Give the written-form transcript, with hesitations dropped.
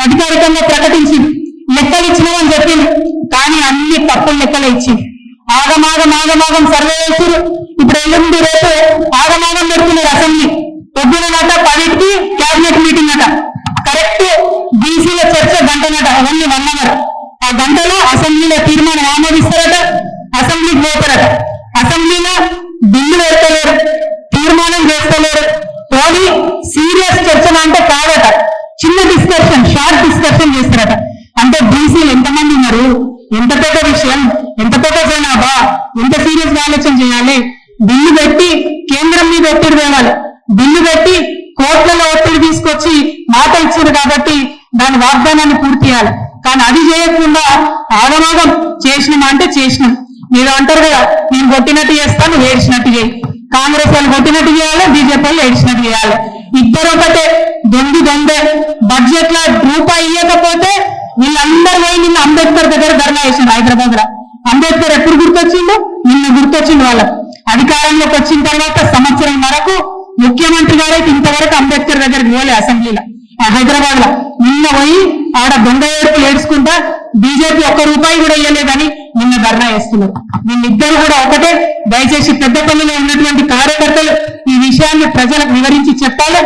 అధికారికంగా ప్రకటించింది, లెక్కలు ఇచ్చినామని చెప్పింది. కానీ అన్ని తప్పులు లెక్కలు ఇచ్చింది. ఆగమాగం సర్వే చేసారు. ఇప్పుడు ఎల్లుండి రేపు ఆగమాగం పెడుతున్నారు అసెంబ్లీ. పొద్దునట 10కి క్యాబినెట్ మీటింగ్ అట. కరెక్ట్ బీసీల చర్చ గంటనట, అవన్నీ 1 అవర్. ఆ గంటలో అసెంబ్లీలో తీర్మానం ఆమోదిస్తారట, అసెంబ్లీకి పోతారట. అసెంబ్లీలో బిల్లు పెడతలేరు, తీర్మానం చేస్తలేరు. పోనీ సీరియస్ చర్చ అంటే కాదట, చిన్న డిస్కషన్, షార్ట్ డిస్కషన్ చేస్తారట. అంటే బీసీలు ఎంతమంది ఉన్నారు, ఎంత పెద్ద విషయం, ఎంత పెద్ద జనాభా, ఎంత సీరియస్ గా ఆలోచన చేయాలి. బిల్లు పెట్టి కేంద్రం మీద ఒత్తిడి తేవాలి, బిల్లు పెట్టి కోర్టులలో ఒత్తిడి తీసుకొచ్చి మాట ఇచ్చారు కాబట్టి దాని వాగ్దానాన్ని పూర్తి చేయాలి. కానీ అది చేయకుండా ఆగమాగం చేసినాం అంటే చేసినాం. మీరు అంటారు కదా, నేను కొట్టినట్టు చేస్తాను, ఏడ్చినట్టు చేయి. కాంగ్రెస్ వాళ్ళు కొట్టినట్టు చేయాలి, బీజేపీ వాళ్ళు ఏడ్చినట్టు చేయాలి. ఇద్దరు ఒకటే, దొందే. బడ్జెట్ లో రూపాయి ఇవ్వకపోతే వీళ్ళందరూ పోయి నిన్న అంబేద్కర్ దగ్గర ధర్నా చేసిండు హైదరాబాద్ లో. అంబేద్కర్ ఎప్పుడు గుర్తొచ్చిండు? నిన్న గుర్తొచ్చిండు వాళ్ళకు. అధికారంలోకి వచ్చిన తర్వాత సంవత్సరం వరకు ముఖ్యమంత్రి గారైతే ఇంతవరకు అంబేద్కర్ దగ్గరికి పోలే అసెంబ్లీలో, హైదరాబాద్ లో. నిన్న పోయి ఆడ దొంగ ఏడుపులు ఏడ్చుకుంటా బీజేపీ 1 రూపాయి కూడా ఇవ్వలేదని నిన్న ధర్నా చేస్తున్నారు. వీళ్ళిద్దరు కూడా ఒకటే. దయచేసి పెద్దపల్లిలో ఉన్నటువంటి కార్యకర్తలు ఈ విషయాన్ని ప్రజలకు వివరించి చెప్పాలి.